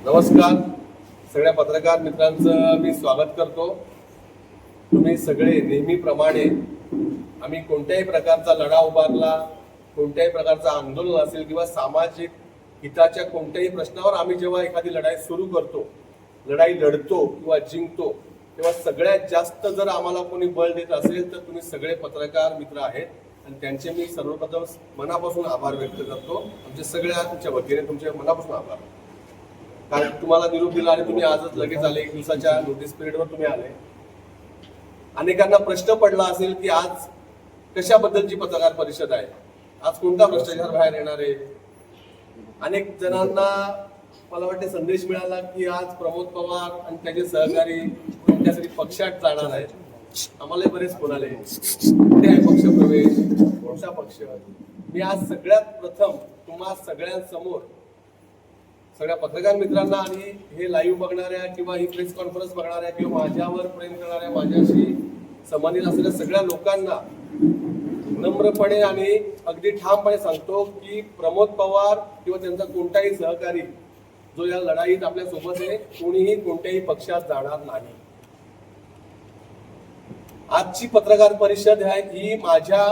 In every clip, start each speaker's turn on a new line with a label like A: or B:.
A: नमस्कार. सगळ्या पत्रकार मित्रांचं मी स्वागत करतो. तुम्ही सगळे नेहमीप्रमाणे आम्ही कोणत्याही प्रकारचा लढा उभारला, कोणत्याही प्रकारचं आंदोलन असेल किंवा सामाजिक हिताच्या कोणत्याही प्रश्नावर आम्ही जेव्हा एखादी लढाई सुरू करतो, लढाई लढतो किंवा जिंकतो, तेव्हा सगळ्यात जास्त जर आम्हाला कोणी बळ देत असेल तर तुम्ही सगळे पत्रकार मित्र आहेत आणि त्यांचे मी सर्वप्रथम मनापासून आभार व्यक्त करतो. आमच्या सगळ्यांच्या वतीने तुमचे मनापासून आभार. कारण तुम्हाला निरोप दिला आणि तुम्ही आजच लगेच आले, 1 दिवसाच्या नोटीस पिरियडवर तुम्ही आले. अनेकांना प्रश्न पडला असेल की आज कशाबद्दलची पत्रकार परिषद आहे, आज कोणता भ्रष्टाचार बाहेर येणार आहे. अनेक जणांना मला वाटते संदेश मिळाला की आज प्रमोद पवार आणि त्याचे सहकारी त्यासाठी पक्षात जाणार आहेत. आम्हाला बरेच फोन आले, कुठे आहे पक्षप्रवेश, कोणता पक्ष. मी आज सगळ्यात प्रथम तुम्हा सगळ्यांसमोर, सगळ्या पत्रकार मित्रांना आणि हे लाईव्ह बघणाऱ्या किंवा ही प्रेस कॉन्फरन्स बघणाऱ्या किंवा माझ्यावर प्रेम करणाऱ्या, माझ्याशी संबंधित असलेल्या सगळ्या लोकांना नम्रपणे आणि अगदी ठामपणे सांगतो की प्रमोद पवार किंवा त्यांचा कोणताही सहकारी जो या लढाईत आपल्या सोबत आहे, कोणीही कोणत्याही पक्षात जाणार नाही. आजची पत्रकार परिषद आहे ही माझ्या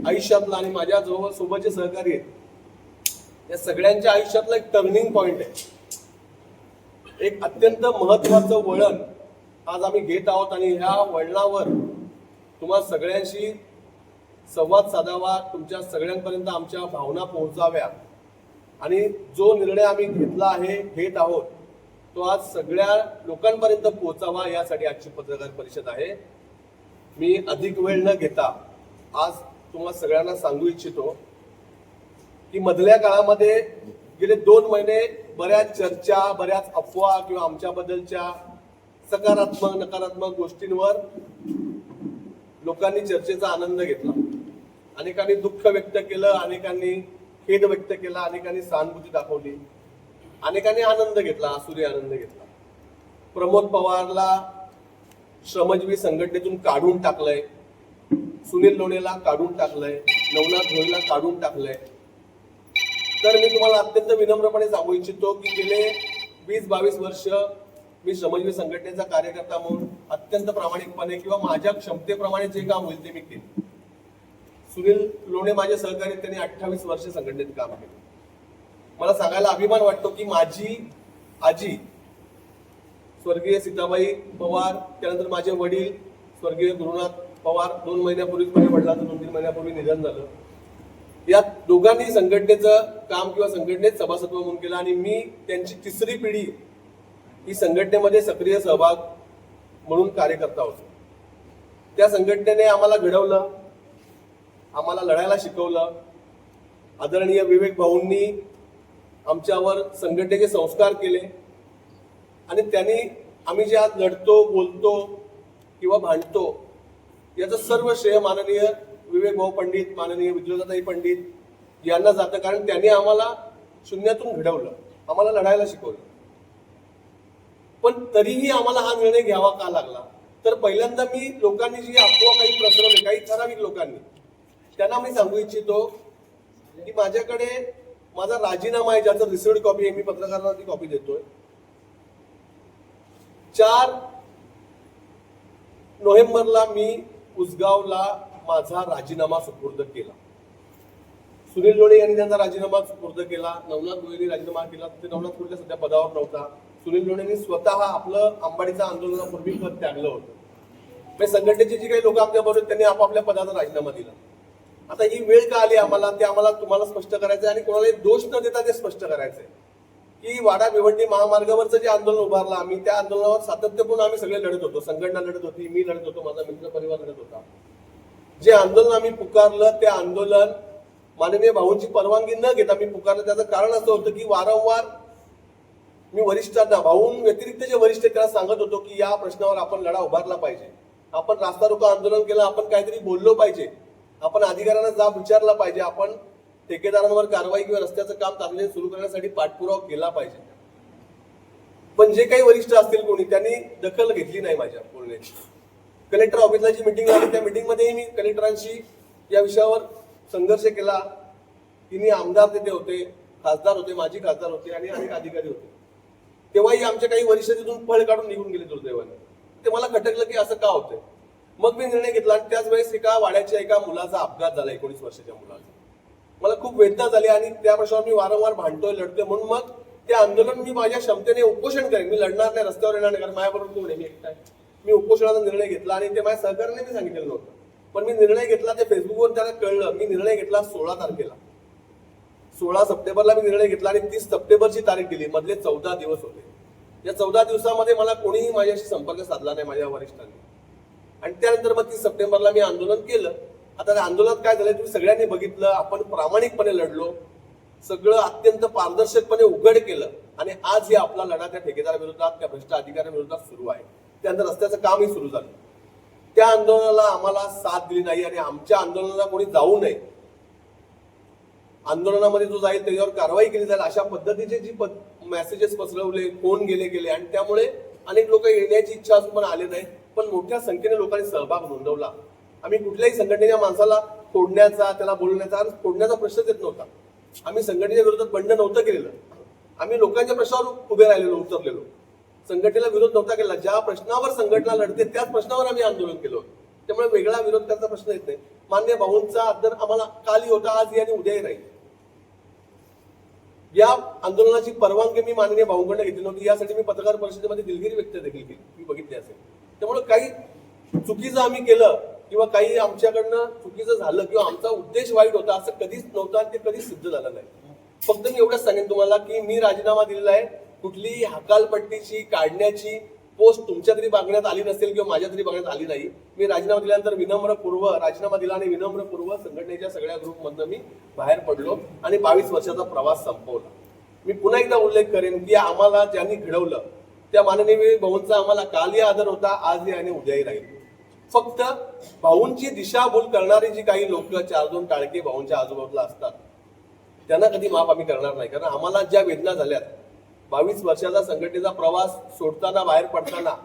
A: आयुष्यातला आणि माझ्या जवळ सोबतचे सहकारी आहेत या सगळ्यांच्या आयुष्यातला एक टर्निंग पॉइंट आहे. एक अत्यंत महत्वाचं वळण आज आम्ही घेत आहोत आणि ह्या वळणावर तुम्हा सगळ्यांशी संवाद साधावा, तुमच्या सगळ्यांपर्यंत आमच्या भावना पोहोचाव्या आणि जो निर्णय आम्ही घेतला आहे, घेत आहोत, तो आज सगळ्या लोकांपर्यंत पोहोचावा यासाठी आजची पत्रकार परिषद आहे. मी अधिक वेळ न घेता आज तुम्हा सगळ्यांना सांगू इच्छितो की मधल्या काळामध्ये गेले 2 महिने बऱ्याच चर्चा, बऱ्याच अफवा किंवा आमच्याबद्दलच्या सकारात्मक नकारात्मक गोष्टींवर लोकांनी चर्चेचा आनंद घेतला. अनेकांनी दुःख व्यक्त केलं, अनेकांनी खेद व्यक्त केला, अनेकांनी सहानुभूती दाखवली, अनेकांनी आनंद घेतला, आसुरी आनंद घेतला. प्रमोद पवारला श्रमजीवी संघटनेतून काढून टाकलंय, सुनील लोणेला काढून टाकलंय, नवनाथ भोईला काढून टाकलंय. तर मी तुम्हाला अत्यंत विनम्रपणे सांगू इच्छितो की गेले 20-22 वर्ष मी श्रमजीवी संघटनेचा कार्यकर्ता म्हणून अत्यंत प्रामाणिकपणे किंवा माझ्या क्षमतेप्रमाणे जे काम होईल ते मी केले. सुनील लोणे माझे सहकारी, त्यांनी 28 वर्ष संघटनेत काम केले. मला सांगायला अभिमान वाटतो की माझी आजी स्वर्गीय सीताबाई पवार, त्यानंतर माझे वडील स्वर्गीय गुरुनाथ पवार, 2 महिन्यापूर्वीच माझ्या वडिलांचं 2-3 महिन्यापूर्वी निधन झालं. या दोघांनी संघटनेचं काम किंवा संघटनेत सभासत्व म्हणून केलं आणि मी त्यांची 3री पिढी ही संघटनेमध्ये सक्रिय सहभाग म्हणून कार्यकर्ता होतो. त्या संघटनेने आम्हाला घडवलं, आम्हाला लढायला शिकवलं. आदरणीय विवेक भाऊंनी आमच्यावर संघटनेचे संस्कार केले आणि त्यांनी आम्ही जे आज लढतो, बोलतो किंवा भांडतो याचं सर्व श्रेय माननीय विवेक भाऊ पंडित, माननीय विद्युताताई पंडित यांना जातं. कारण त्यांनी आम्हाला शून्यातून घडवलं, आम्हाला लढायला शिकवलं. पण तरीही आम्हाला हा निर्णय घ्यावा का लागला, तर पहिल्यांदा मी लोकांनी जी अफवा काही पसरवली, काही ठराविक लोकांनी, त्यांना मी सांगू इच्छितो की माझ्याकडे माझा राजीनामा आहे, ज्याचं रिसिव्ड कॉपी आहे, मी पत्रकारांना ती कॉपी देतोय. 4 नोव्हेंबरला मी उसगावला माझा राजीनामा सुपूर्द केला. सुनील लोणे यांनी त्यांचा राजीनामा सुपूर्द केला, नवनाथ भोईंनी राजीनामा केला. ते नवनाथ कुठल्या सध्या पदावर नव्हता. सुनील लोणेंनी स्वतः आपलं अंबाडीच्या आंदोलनापूर्वी पद त्यागलं होतं. म्हणजे संघटनेचे जी काही लोक आमच्या बरोबर त्यांनी आपापल्या पदाचा राजीनामा दिला. आता ही वेळ का आली आम्हाला, ते आम्हाला तुम्हाला स्पष्ट करायचं आणि कोणालाही दोष न देता ते स्पष्ट करायचंय की वाडा भिवंडी महामार्गावरचं जे आंदोलन उभारलं आम्ही, त्या आंदोलनावर सातत्यपूर्ण आम्ही सगळे लढत होतो. संघटना लढत होती, मी लढत होतो, माझा मित्र परिवार लढत होता. जे आंदोलन आम्ही पुकारलं ते आंदोलन माननीय भाऊंची परवानगी न घेता मी पुकारलं. त्याचं कारण असं होतं की वारंवार मी वरिष्ठांना, भाऊं व्यतिरिक्त जे वरिष्ठ त्याला सांगत होतो की या प्रश्नावर आपण लढा उभारला पाहिजे, आपण रास्ता रोको आंदोलन केलं, आपण काहीतरी बोललो पाहिजे, आपण अधिकाऱ्यांना जाब विचारला पाहिजे, आपण ठेकेदारांवर कारवाई किंवा रस्त्याचं काम तातडीने सुरू करण्यासाठी पाठपुरावा केला पाहिजे. पण जे काही वरिष्ठ असतील कोणी, त्यांनी दखल घेतली नाही माझ्या बोलण्याची. कलेक्टर ऑफिसला जी मीटिंग झाली त्या मीटिंगमध्येही मी कलेक्टरांशी या विषयावर संघर्ष केला. तिन्ही आमदार तिथे होते, खासदार होते, माजी खासदार होते आणि अनेक अधिकारी होते. तेव्हाही आमच्या काही वरिष्ठ तिथून पळ काढून निघून गेले दुर्दैवाने. ते मला खटकलं की असं का होतंय. मग मी निर्णय घेतला आणि त्याच वेळेस एका वाड्याच्या एका मुलाचा अपघात झाला, 19 वर्षाच्या मुलाचा. मला खूप वेदना झाली आणि त्या प्रश्नावर मी वारंवार भांडतोय, लढतोय. म्हणून मग ते आंदोलन मी माझ्या क्षमतेने उपोषण करेन. मी लढणार नाही, रस्त्यावर येणार नाही, कारण माझ्याबरोबर कोण आहे, मी एकटा आहे. मी उपोषणाचा निर्णय घेतला आणि ते माझ्या सहकार्याने मी सांगितलेलं नव्हतं, पण मी निर्णय घेतला. ते फेसबुकवर त्याला कळलं. मी निर्णय घेतला 16 तारखेला, 16 सप्टेंबरला मी निर्णय घेतला आणि 30 सप्टेंबरची तारीख दिली. मधले 14 दिवस होते. या 14 दिवसामध्ये मला कोणीही माझ्याशी संपर्क साधला नाही, माझ्या वरिष्ठांनी. आणि त्यानंतर मग 30 सप्टेंबरला मी आंदोलन केलं. आता त्या आंदोलनात काय झालं तुम्ही सगळ्यांनी बघितलं. आपण प्रामाणिकपणे लढलो, सगळं अत्यंत पारदर्शकपणे उघड केलं आणि आज हे आपला लढा त्या ठेकेदाराविरोधात, त्या भ्रष्ट अधिकाऱ्यांविरोधात सुरू आहे. त्यानंतर रस्त्याचं कामही सुरू झालं. त्या आंदोलनाला आम्हाला साथ दिली नाही आणि आमच्या आंदोलनाला कोणी जाऊ नये, आंदोलनामध्ये जो जाईल त्याच्यावर कारवाई केली जाईल, अशा पद्धतीचे जी मेसेजेस पसरवले, फोन गेले आणि त्यामुळे अनेक लोक येण्याची इच्छा असून पण आले नाही. पण मोठ्या संख्येने लोकांनी सहभाग नोंदवला. आम्ही कुठल्याही संघटनेच्या माणसाला फोडण्याचा, त्याला बोलण्याचा, फोडण्याचा प्रश्नच येत नव्हता. आम्ही संघटनेच्या विरोधात बंड नव्हतं केलेलं. आम्ही लोकांच्या प्रश्नावर उभे राहिलेलो, उतरलेलो. संघटनेला विरोध नव्हता केला. ज्या प्रश्नावर संघटना लढते त्याच प्रश्नावर आम्ही आंदोलन केलं. त्यामुळे वेगळा विरोध करायचा प्रश्न येत नाही. मान्य भाऊंचा आदर आम्हाला कालही होता, आजही आणि उद्याही राहील. या आंदोलनाची परवानगी मी माननीय भाऊंकडून घेतली नव्हती. यासाठी मी पत्रकार परिषदेमध्ये दिलगिरी व्यक्त देखील केली, मी बघितली असेल. त्यामुळे काही चुकीचं आम्ही केलं किंवा काही आमच्याकडनं चुकीचं झालं किंवा आमचा उद्देश वाईट होता असं कधीच नव्हतं आणि ते कधीच सिद्ध झालं नाही. फक्त मी एवढंच सांगेन तुम्हाला की मी राजीनामा दिलेला आहे. कुठलीही हकालपट्टीची काढण्याची पोस्ट तुमच्या तरी बघण्यात आली नसेल किंवा माझ्या तरी बघण्यात आली नाही. मी राजीनामा दिल्यानंतर विनम्रपूर्व राजीनामा दिला आणि विनम्रपूर्व संघटनेच्या सगळ्या ग्रुपमधनं मी बाहेर पडलो आणि 22 वर्षाचा प्रवास संपवला. मी पुन्हा एकदा उल्लेख करेन की आम्हाला ज्यांनी घडवलं त्या माननीय भाऊंचा आम्हाला कालही आदर होता, आजही आणि उद्याही राहील. फक्त भाऊंची दिशाभूल करणारी जी काही लोक 4-2 टाळके भाऊंच्या आजूबाजूला असतात त्यांना कधी माफ आम्ही करणार नाही. कारण आम्हाला ज्या वेदना झाल्यात, 22 वर्षाचा संघटनेचा प्रवास सोडताना, बाहेर पडताना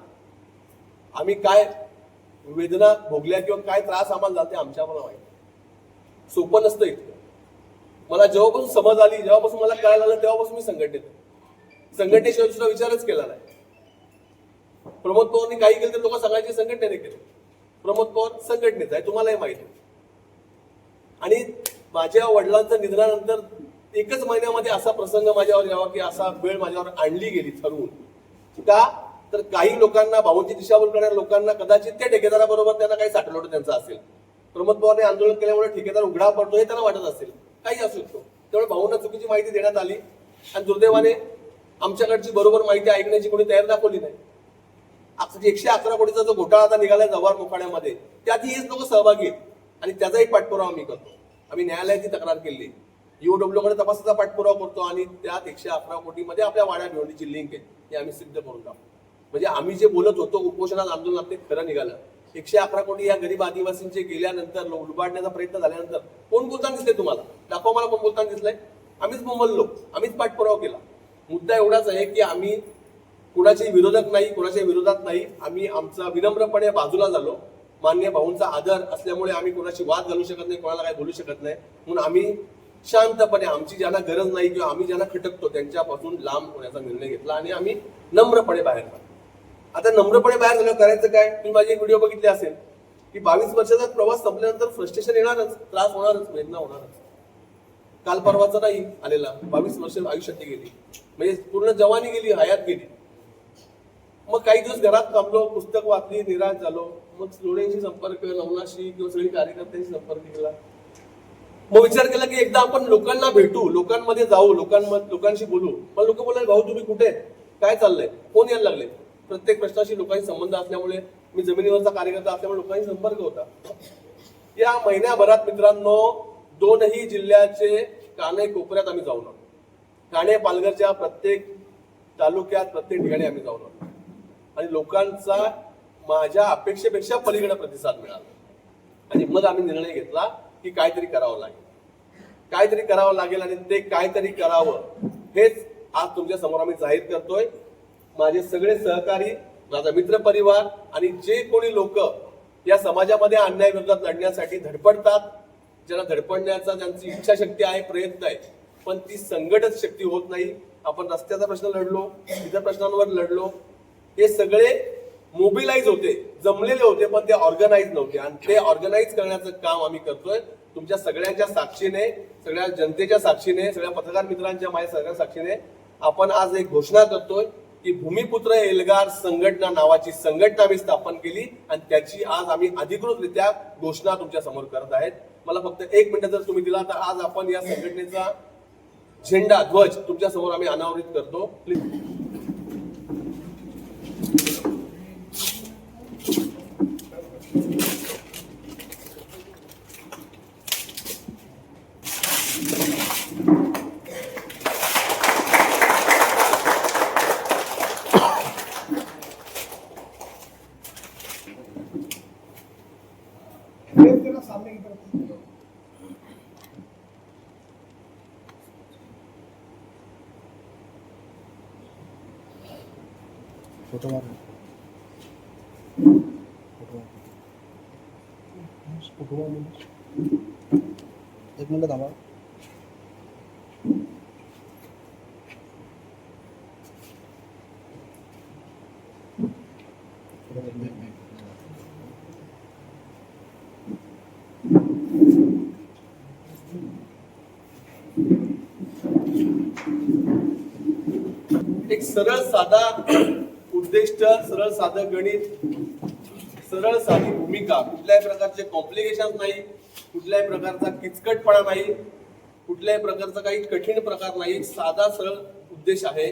A: आम्ही काय वेदना भोगल्या किंवा काय त्रास आम्हाला झाला ते आमच्या मला माहिती. सोपं नसतं इतकं. मला जेव्हापासून समज आली, जेव्हापासून मला कळायला लागलं तेव्हापासून मी संघटनेशिवाय दुसरा विचारच केला नाही. प्रमोद पवारांनी काही केलं तर लोक सांगायचे संघटनेने केलं. प्रमोद पवार संघटनेचा आहे, तुम्हालाही माहिती. आणि माझ्या वडिलांच्या निधनानंतर एकच महिन्यामध्ये असा प्रसंग माझ्यावर यावा की असा वेळ माझ्यावर आणली गेली ठरवून. का तर काही लोकांना, भाऊंची दिशाभूल करणाऱ्या लोकांना कदाचित त्या ठेकेदाराबरोबर त्यांना काही साठवलं त्यांचं असेल. प्रमोद पवारने आंदोलन केल्यामुळे ठेकेदार उघडा पडतो हे त्यांना वाटत असेल, काही असू शकतो. त्यामुळे भाऊंना चुकीची माहिती देण्यात आली आणि दुर्दैवाने आमच्याकडची बरोबर माहिती ऐकण्याची कोणी तयार दाखवली नाही. 111 कोटीचा जो घोटाळा आता निघालाय जव्हार मोखाड्यामध्ये, त्यातही हेच लोक सहभागी आहेत आणि त्याचाही पाठपुरावा आम्ही करतो. आम्ही न्यायालयाची तक्रार केली, UOW कडे तपासाचा पाठपुरावा करतो आणि त्यात 111 कोटीमध्ये आपल्या वाड्या भिवंडीची लिंक आहे हे आम्ही सिद्ध करून दाखवतो. म्हणजे आम्ही जे बोलत होतो उपोषणात, आंदोलनात ते खरं निघालं. 111 कोटी या गरीब आदिवासींचे गेल्यानंतर, लुबाडण्याचा प्रयत्न झाल्यानंतर कोण बोलताना दिसले तुम्हाला? दाखवा मला कोण बोलताना दिसलंय. आम्हीच बोललो, आम्हीच पाठपुरावा केला. मुद्दा एवढाच आहे की आम्ही कुणाचे विरोधक नाही, कुणाच्या विरोधात नाही. आम्ही आमचा विनम्रपणे बाजूला झालो. मान्य भाऊंचा आदर असल्यामुळे आम्ही कोणाशी वाद घालू शकत नाही, कोणाला काही बोलू शकत नाही. म्हणून आम्ही शांतपणे, आमची ज्यांना गरज नाही किंवा आम्ही ज्यांना खटकतो त्यांच्यापासून लांब होण्याचा निर्णय घेतला आणि आम्ही नम्रपणे बाहेर पडलो. आता नम्रपणे बाहेर झालं करायचं काय? तुम्ही माझी एक व्हिडिओ बघितली असेल की 22 वर्षाचा प्रवास संपल्यानंतर फ्रस्ट्रेशन येणारच, त्रास होणारच, वेदना होणारच. काल परवाचा नाही आलेला, 22 वर्ष आयुष्यात गेली, म्हणजे पूर्ण जवानी गेली, हयात गेली. मग काही दिवस घरात थांबलो, पुस्तक वाचली, निराश झालो. मग लोढ्यांशी संपर्क, नवनाशी किंवा सगळी कार्यकर्त्यांशी संपर्क केला. मग विचार केला की एकदा आपण लोकांना भेटू, लोकांमध्ये जाऊ, लोकांशी बोलू. पण लोक बोलायला, भाऊ तुम्ही कुठे, काय चाललंय, कोण यायला लागले? प्रत्येक प्रश्नाशी लोकांशी संबंध असल्यामुळे, मी जमिनीवरचा कार्यकर्ता असल्यामुळे लोकांशी संपर्क होता. या महिन्याभरात मित्रांनो 2ही जिल्ह्याचे काने कोपऱ्यात आम्ही जाऊन आलो. ठाणे, पालघरच्या प्रत्येक तालुक्यात, प्रत्येक ठिकाणी आम्ही जाऊन आलो आणि लोकांचा माझ्या अपेक्षेपेक्षा पलीकडे प्रतिसाद मिळाला. आणि मग आम्ही निर्णय घेतला की काहीतरी करावं लागेल आणि ते काहीतरी करावं हेच आज तुमच्या समोर आम्ही जाहीर करतोय. माझे सगळे सहकारी, माझा मित्र परिवार आणि जे कोणी लोक या समाजामध्ये अन्याय विरोधात लढण्यासाठी धडपडतात, ज्यांना धडपडण्याचा ज्यांची इच्छाशक्ती आहे, प्रयत्न आहे, पण ती संघटित शक्ती होत नाही, आपण रस्त्याचा प्रश्न लढलो, इतर प्रश्नांवर लढलो. हे सगळे मोबिलाईज होते, जमलेले होते, पण ते ऑर्गनाईज नव्हते. आणि ते ऑर्गनाईज करण्याचं काम आम्ही करतोय तुमच्या सगळ्यांच्या साक्षीने, सगळ्या जनतेच्या साक्षीने, सगळ्या पत्रकार मित्रांच्या माझ्या सगळ्या साक्षीने. आपण आज एक घोषणा करतोय की भूमिपुत्र एल्गार संघटना नावाची संघटना आम्ही स्थापन केली आणि त्याची आज आम्ही अधिकृतरित्या घोषणा तुमच्या समोर करत आहेत. मला फक्त 1 मिनिट जर तुम्ही दिला तर आज आपण या संघटनेचा झेंडा, ध्वज तुमच्या समोर आम्ही अनावरित करतो. प्लीज.
B: सामने की तरफ फोटो मार एक मिनट थांबा.
A: एक सरळ साधा उद्दिष्ट, सरळ साधं गणित, सरळ साधी भूमिका, कुठल्याही प्रकारचे कॉम्प्लिकेशन नाही, कुठल्याही प्रकारचा किचकटपणा नाही, कुठल्याही प्रकारचा काही कठीण प्रकार नाही. साधा सरळ उद्देश आहे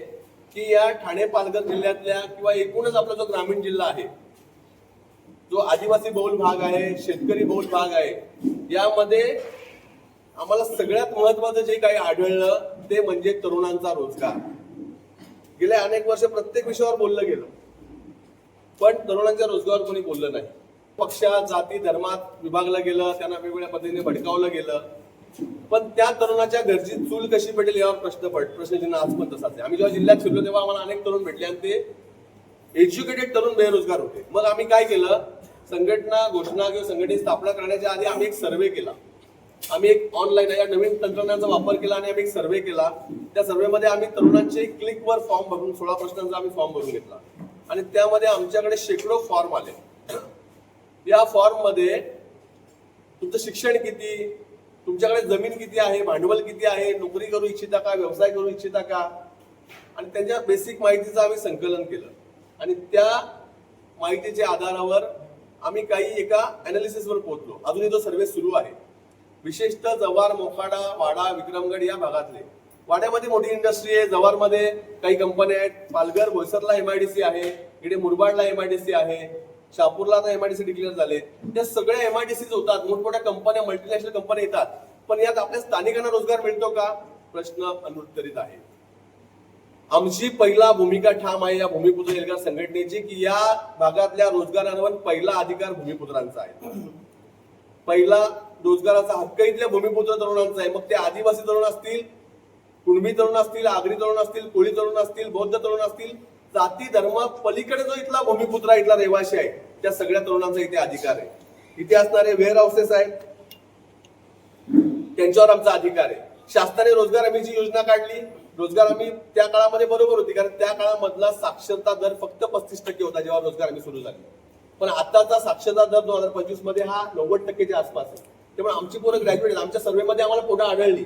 A: की या ठाणे पालघर जिल्ह्यातल्या किंवा एकूणच आपला जो ग्रामीण जिल्हा आहे, जो आदिवासी बहुल भाग आहे, शेतकरी बहुल भाग आहे, यामध्ये आम्हाला सगळ्यात महत्वाचं जे काही आढळलं ते म्हणजे तरुणांचा रोजगार. गेल्या अनेक वर्ष प्रत्येक विषयावर बोललं गेलं, पण तरुणांच्या रोजगारावर कोणी बोललं नाही. पक्षात, जाती, धर्मात विभागलं गेलं, त्यांना वेगवेगळ्या पद्धतीने भडकावलं गेलं, पण त्या तरुणाच्या गरजी चूल कशी पडेल यावर प्रश्नचिन्ह आज पण तसाच आहे. आम्ही जेव्हा जिल्ह्यात फिरलो तेव्हा आम्हाला अनेक तरुण भेटले आणि ते एज्युकेटेड तरुण बेरोजगार होते. मग आम्ही काय केलं, संघटना घोषणा किंवा संघटनेची स्थापना करण्याच्या आधी आम्ही एक सर्व्हे केला. आम्ही एक ऑनलाईन या नवीन तंत्रज्ञानाचा वापर केला आणि आम्ही एक सर्व्हे केला. त्या सर्व्हेमध्ये आम्ही तरुणांचे क्लिकवर फॉर्म भरून 16 प्रश्नांचा आम्ही फॉर्म भरून घेतला आणि त्यामध्ये आमच्याकडे शेकडो फॉर्म आले. या फॉर्म मध्ये तुमचं शिक्षण किती, तुमच्याकडे जमीन किती आहे, भांडवल किती आहे, नोकरी करू इच्छिता का, व्यवसाय करू इच्छिता का, आणि त्यांच्या बेसिक माहितीचं आम्ही संकलन केलं आणि त्या माहितीच्या आधारावर आम्ही काही एका अनालिसिसवर पोहोचलो. अजूनही तो सर्व्हे सुरू आहे. विशेषतः जव्हार, मोखाडा, वाडा, विक्रमगड या भागातले. वाड्यामध्ये मोठी इंडस्ट्री आहे, जव्हारमध्ये काही कंपन्या आहेत, पालघर बोईसरला MIDC आहे, इकडे मुरबाडला MIDC आहे, शहापूरला आता MIDC डिक्लेअर झाले. त्या सगळ्या MIDCs होतात, मोठमोठ्या कंपन्या, मल्टीनॅशनल कंपन्या येतात, पण यात आपल्या स्थानिकांना रोजगार मिळतो का, प्रश्न अनुत्तरित आहे. आमची पहिला भूमिका ठाम आहे या भूमिपुत्र एल्गार संघटनेची की या भागातल्या रोजगारांवर पहिला अधिकार भूमिपुत्रांचा आहे. पहिला रोजगाराचा हक्क इथल्या भूमिपुत्र तरुणांचा आहे. मग ते आदिवासी तरुण असतील, कुणबी तरुण असतील, आगरी तरुण असतील, कोळी तरुण असतील, बौद्ध तरुण असतील, जाती धर्म पलीकडे जो इथला भूमिपुत्र, इथला रहिवासी आहे, त्या सगळ्या तरुणांचा इथे अधिकार आहे. इथे असणारे वेअर हाऊसेस आहेत, त्यांच्यावर आमचा अधिकार आहे. शासनाने रोजगार हमीची योजना काढली. रोजगार हमी त्या काळामध्ये बरोबर होती, कारण त्या काळामधला साक्षरता दर फक्त 35% होता जेव्हा रोजगार हमी सुरू झाली. पण आताचा साक्षरता दर 2025 मध्ये हा 90%च्या आसपास आहे. त्यामुळे आमची पोरं ग्रॅज्युएट आहेत. आमच्या सर्व्हेमध्ये आम्हाला पोरं आढळली.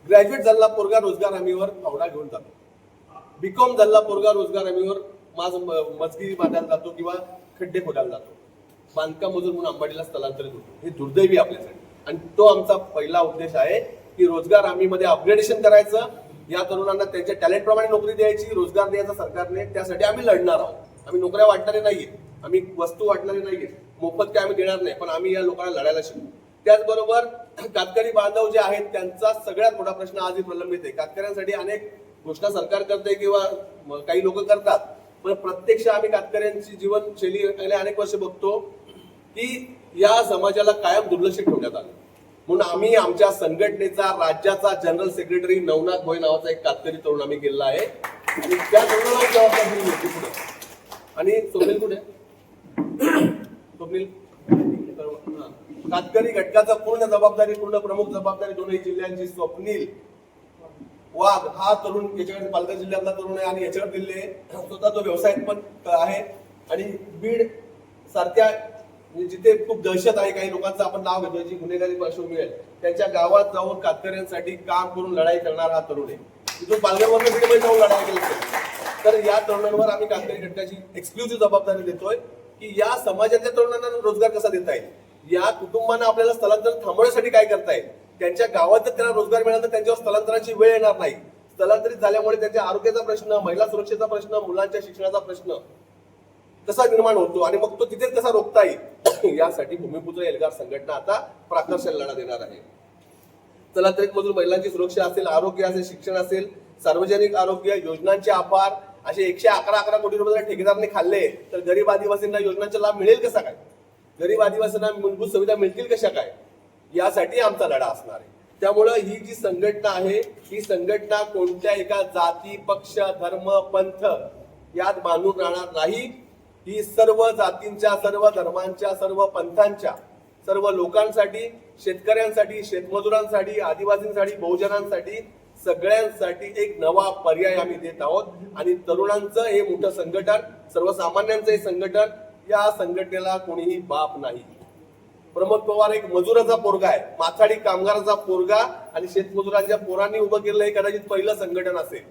A: ग्रॅज्युएट झालेला पोरगा रोजगार हमीवर फावडा घेऊन जातो. बीकॉम झालेला पोरगा रोजगार हमीवर मजगिरी बांधायला जातो किंवा खड्डे खोदायला जातो. बांधकाम मजूर म्हणून अंबाडीला स्थलांतरित होतो. हे दुर्दैवी आपल्यासाठी. आणि तो आमचा पहिला उद्देश आहे की रोजगार हमीमध्ये अपग्रेडेशन करायचं, या तरुणांना त्यांच्या टॅलेंट प्रमाणे नोकरी द्यायची, रोजगार द्यायचा सरकारने. त्यासाठी आम्ही लढणार आहोत. आम्ही नोकऱ्या वाटणारे नाहीये, आम्ही वस्तू वाटणारे नाहीये, मोफत काय आम्ही देणार नाही, पण आम्ही या लोकांना लढायला शिकू. त्याचबरोबर कातकरी बांधव जे आहेत त्यांचा सगळ्यात मोठा प्रश्न आजही प्रलंबित आहे. कातकऱ्यांसाठी अनेक घोषणा सरकार करते किंवा काही लोक करतात, पण प्रत्यक्ष आम्ही कातकऱ्यांची जीवनशैली गेल्या अनेक वर्ष बघतो की या समाजाला कायम दुर्लक्षित ठेवण्यात आलं. म्हणून आम्ही आमच्या संघटनेचा राज्याचा जनरल सेक्रेटरी नवनाथ भोई नावाचा एक कातकरी तरुण आम्ही केलेला आहे आणि त्या तरुणाला जबाबदारी होती पुढे. आणि स्वप्नील कुठे, स्वप्नील कातकरी घटकाचा पूर्ण प्रमुख जबाबदारी दोनही जिल्ह्यांची. स्वप्नील वाघ हा तरुण याच्याकडे पालघर जिल्ह्यातला तरुण आहे आणि याच्याकडे दिल्ली स्वतः तो व्यवसाय पण आहे आणि बीड सारख्या जिथे खूप दहशत आहे काही लोकांचं आपण नाव घेतोय जी गुन्हेगारी पार्श्वभूमी आहे त्यांच्या गावात जाऊन कातकऱ्यांसाठी काम करून लढाई करणारा हा तरुण आहे. तिथून पालघरवरून बीडमध्ये जाऊन लढाई केली. तर या तरुणांवर आम्ही कातकरी घटकाची एक्सक्लुझिव्ह जबाबदारी देतोय की या समाजातल्या तरुणांना रोजगार कसा देता येईल, या कुटुंबांना आपल्याला स्थलांतर थांबवण्यासाठी काय करता येईल, त्यांच्या गावात जर त्यांना रोजगार मिळाला तर त्यांच्यावर स्थलांतराची वेळ येणार नाही. स्थलांतरित झाल्यामुळे त्यांच्या आरोग्याचा प्रश्न, महिला सुरक्षेचा प्रश्न, मुलांच्या शिक्षणाचा प्रश्न कसा निर्माण होतो आणि मग तो तिथेच कसा रोखता येईल यासाठी भूमिपुत्र एल्गार संघटना आता प्राकर्षण लढा देणार आहे. स्थलांतरित मधून महिलांची सुरक्षा असेल, आरोग्य असेल, शिक्षण असेल, सार्वजनिक आरोग्य योजनांचे आभार असे 111 कोटी रुपये ठेकेदारांनी खाल्ले तर गरीब आदिवासींना योजनांचा लाभ मिळेल कसा काय, गरीब आदिवासींना मूलभूत सुविधा मिळतील कशा काय, यासाठी आमचा लढा असणार आहे. त्यामुळं ही जी संघटना आहे ही संघटना कोणत्या एका जाती, पक्ष, धर्म, पंथ यात बांधून राहणार नाही. ही सर्व जातींच्या, सर्व धर्मांच्या, सर्व पंथांच्या, सर्व लोकांसाठी, शेतकऱ्यांसाठी, शेतमजुरांसाठी, आदिवासींसाठी, बहुजनांसाठी, सगळ्यांसाठी एक नवा पर्याय आम्ही देत आहोत. आणि तरुणांचं हे मोठं संघटन, सर्वसामान्यांचं हे संघटन, या संघटनेला कोणीही बाप नाही. प्रमोद पवार एक मजुराचा पोरगा आहे, माथाडी कामगाराचा पोरगा आणि शेतमजुरांच्या पोरांनी उभं केलेलं हे कदाचित पहिलं संघटन असेल.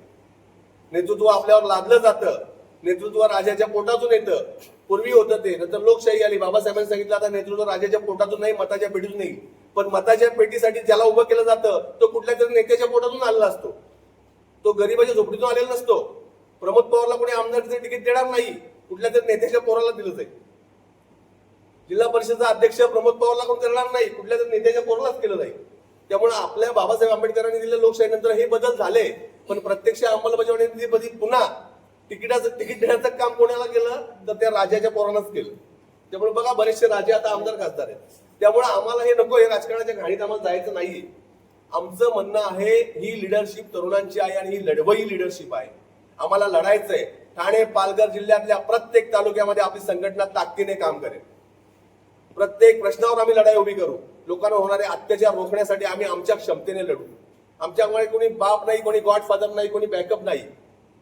A: नेतृत्व आपल्यावर लादलं जातं, नेतृत्व राजाच्या पोटातून येतं. पूर्वी होतं ते, नंतर लोकशाही आली. बाबासाहेबांनी सांगितलं आता नेतृत्व राजाच्या पोटातून नाही, मताच्या पेटीतून नाही. पण मताच्या पेटीसाठी ज्याला उभं केलं जातं तो कुठल्या तरी नेत्याच्या पोटातून आलेला असतो, तो गरीबाच्या झोपडीतून आलेला नसतो. प्रमोद पवारला कोणी आमदारचं तिकीट देणार नाही, कुठल्या तरी नेत्याच्या पोराला दिलं जाईल. जिल्हा परिषदचा अध्यक्ष प्रमोद पवारला कोण करणार नाही, कुठल्या तरी नेत्याच्या पोरालाच केलं जाईल. त्यामुळे आपल्या बाबासाहेब आंबेडकरांनी दिलेल्या लोकशाहीनंतर हे बदल झाले, पण प्रत्यक्ष अंमलबजावणीमध्ये पुन्हा तिकीट देण्याचं काम कोणाला केलं तर त्या राजाच्या पोरानंच केलं. त्यामुळे बघा बरेचसे राजे आता आमदार खासदार आहेत. त्यामुळे आम्हाला हे नको, हे राजकारणाच्या घाणीत आम्हाला जायचं नाहीये. आमचं म्हणणं आहे ही लिडरशिप तरुणांची आहे आणि ही लढवई लिडरशिप आहे. आम्हाला लढायचंय. ठाणे, पालघर जिल्ह्यातल्या प्रत्येक तालुक्यामध्ये आपली संघटना ताकदीने काम करेल. प्रत्येक प्रश्नावर आम्ही लढाई उभी करू. लोकांना होणारे अत्याचार रोखण्यासाठी आम्ही आमच्या क्षमतेने लढू. आमच्यामुळे कोणी बाप नाही, कोणी गॉडफादर नाही, कोणी बॅकअप नाही.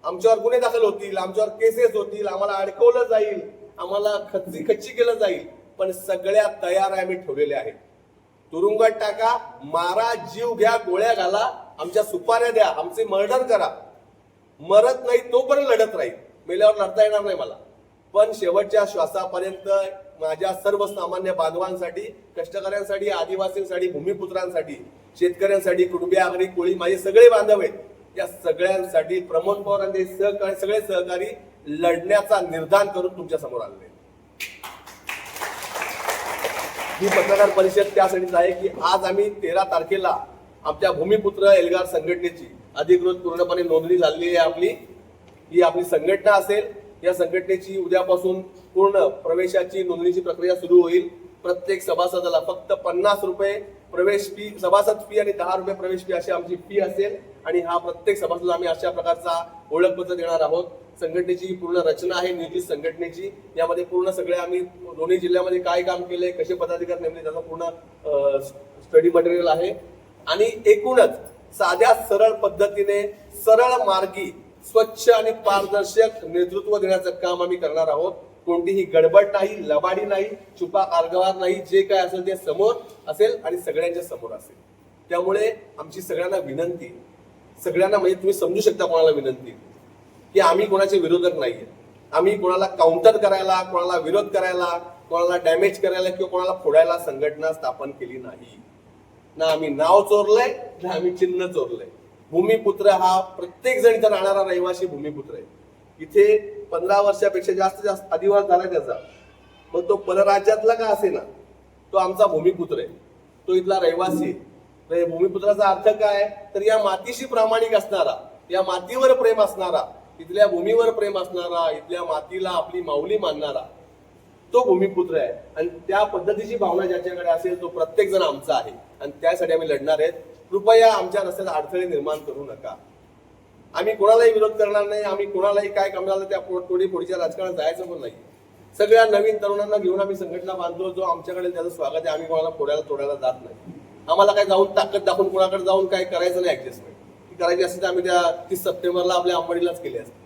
A: आमच्यावर गुन्हे दाखल होतील, आमच्यावर केसेस होतील, आम्हाला अडकवलं जाईल, आम्हाला खच्ची केलं जाईल, पण सगळ्या तयार आम्ही ठेवलेले आहेत. तुरुंगात टाका, मारा, जीव घ्या, गोळ्या घाला, आमच्या सुपाऱ्या द्या, आमचे मर्डर करा, मरत नाही तोपर्यंत लढत राहील. मेल्यावर लढता येणार नाही मला, पण शेवटच्या श्वासापर्यंत माझ्या सर्वसामान्य बांधवांसाठी, कष्टकऱ्यांसाठी, आदिवासींसाठी, भूमिपुत्रांसाठी, शेतकऱ्यांसाठी, कुटुंबीय आघाडी, कोळी, माझे सगळे बांधव आहेत, या सगळ्यांसाठी प्रमोद पवारांचे सगळे सहकारी लढण्याचा निर्धार करून तुमच्या समोर आले. ही पत्रकार परिषद त्यासाठीच आहे की आज आम्ही 13 तारखेला आमच्या भूमिपुत्र एल्गार संघटनेची अधिकृत पूर्णपणे नोंदणी झालेली आहे. ही आपली संघटना असेल. या संघटनेची उद्यापासून पूर्ण प्रवेशाची नोंदणीची प्रक्रिया सुरू होईल. प्रत्येक सभासदाला फक्त 50 रुपये प्रवेश फी, सभासद फी आणि 10 रुपये प्रवेश फी अशी आमची फी असेल. आणि हा प्रत्येक सभासद आम्ही अशा प्रकारचा ओळखपत्र देणार आहोत. संघटनेची पूर्ण रचना आहे नियोजित संघटनेची. यामध्ये पूर्ण सगळे आम्ही दोन्ही जिल्ह्यामध्ये काय काम केलंय, कसे पदाधिकारी नेमले, त्याचा पूर्ण स्टडी मटेरियल आहे. आणि एकूणच साध्या सरळ पद्धतीने, सरळ मार्गी, स्वच्छ आणि पारदर्शक नेतृत्व देण्याचं काम आम्ही करणार आहोत. कोणतीही गडबड नाही, लबाडी नाही, छुपा कारभार नाही. जे काय असेल ते समोर असेल आणि सगळ्यांच्या समोर असेल. त्यामुळे आमची सगळ्यांना विनंती, सगळ्यांना म्हणजे तुम्ही समजू शकता कोणाला विनंती, की आम्ही कोणाचे विरोधक नाहीये. आम्ही कोणाला काउंटर करायला, कोणाला विरोध करायला, कोणाला डॅमेज करायला किंवा कोणाला फोडायला संघटना स्थापन केली नाही. ना आम्ही नाव चोरलंय, ना आम्ही चिन्ह चोरलंय. भूमिपुत्र हा प्रत्येक जण इथं राहणारा रहिवासी भूमिपुत्र आहे. इथे 15 वर्षापेक्षा जास्त अधिवास झाला त्याचा, मग तो परराज्यातला का असेना, तो आमचा भूमिपुत्र आहे, तो इथला रहिवासी. भूमिपुत्राचा अर्थ काय, तर या मातीशी प्रामाणिक असणारा, या मातीवर प्रेम असणारा, इथल्या भूमीवर प्रेम असणारा, इथल्या मातीला आपली माऊली मानणारा, तो भूमिपुत्र आहे. आणि त्या पद्धतीची भावना ज्याच्याकडे असेल तो प्रत्येक जण आमचा आहे आणि त्यासाठी आम्ही लढणार आहेत. कृपया आमच्या रस्त्यात अडथळे निर्माण करू नका. आम्ही कोणालाही विरोध करणार नाही. आम्ही कोणालाही काय कमला त्या फोडीच्या राजकारणात जायचं पण नाही. सगळ्या नवीन तरुणांना घेऊन आम्ही संघटना बांधतो. जो आमच्याकडे त्याचं स्वागत आहे. आम्ही कोणाला फोडायला तोडायला जात नाही. आम्हाला काय जाऊन ताकद दाखवून कोणाकडे जाऊन काय करायचं नाही ऍडजस्टमेंट. करायची असते तर आम्ही त्या 30 सप्टेंबरला आपल्या अंबडीलाच केली असते.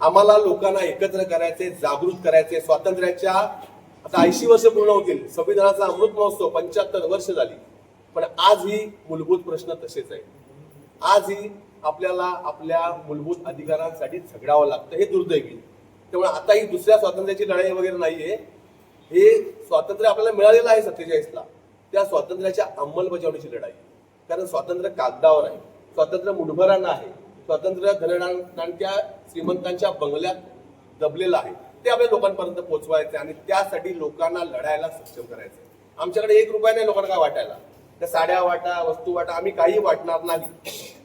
A: आम्हाला लोकांना एकत्र करायचे, जागृत करायचे. स्वातंत्र्याच्या आता 80 वर्ष पूर्ण होतील, संविधानाचा अमृत महोत्सव 75 वर्ष झाली, पण आजही मूलभूत प्रश्न तसेच आहेत. आजही आपल्याला आपल्या मूलभूत अधिकारांसाठी झगडावं लागतं, हे दुर्दैवी. त्यामुळे आता ही दुसऱ्या स्वातंत्र्याची लढाई वगैरे नाहीये. हे स्वातंत्र्य आपल्याला मिळालेलं आहे 47ला, त्या स्वातंत्र्याच्या अंमलबजावणीची लढाई. कारण स्वातंत्र्य कागदावर आहे, स्वातंत्र्य मुठभरांना आहे, स्वातंत्र्य धननाट्या श्रीमंतांच्या बंगल्यात दबलेलं आहे. ते आपल्या लोकांपर्यंत पोहोचवायचे आणि त्यासाठी लोकांना लढायला सक्षम करायचं. आमच्याकडे 1 रुपया नाही लोकांना काय वाटायला. त्या साड्या वाटा, वस्तू वाटा, आम्ही काही वाटणार नाही.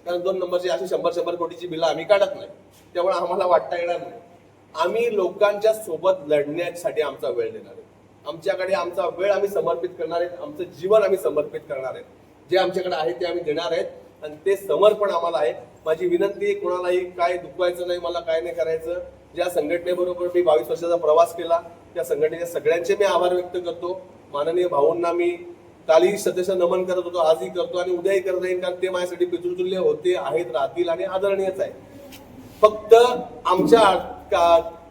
A: कारण 2 नंबरची अशी 100 कोटीची बिलं आम्ही काढत नाही, त्यामुळे आम्हाला वाटता येणार नाही. आम्ही लोकांच्या सोबत लढण्यासाठी आमचा वेळ देणार आहे. आमच्याकडे आमचा वेळ आम्ही समर्पित करणार आहेत, आमचं जीवन आम्ही समर्पित करणार आहेत. जे आमच्याकडे आहे ते आम्ही देणार आहेत आणि ते समर्पण आम्हाला आहे. माझी विनंती आहे, कोणालाही काय दुखवायचं नाही, मला काय नाही करायचं. ज्या संघटनेबरोबर मी 22 वर्षाचा प्रवास केला, त्या संघटनेच्या सगळ्यांचे मी आभार व्यक्त करतो. माननीय भाऊंना मी कालही सदस्य नमन करत होतो, आजही करतो आणि उद्याही करत राहीन, कारण ते माझ्यासाठी पितृतुल्य होते, आहेत, राहतील आणि आदरणीयच आहे. फक्त आमच्या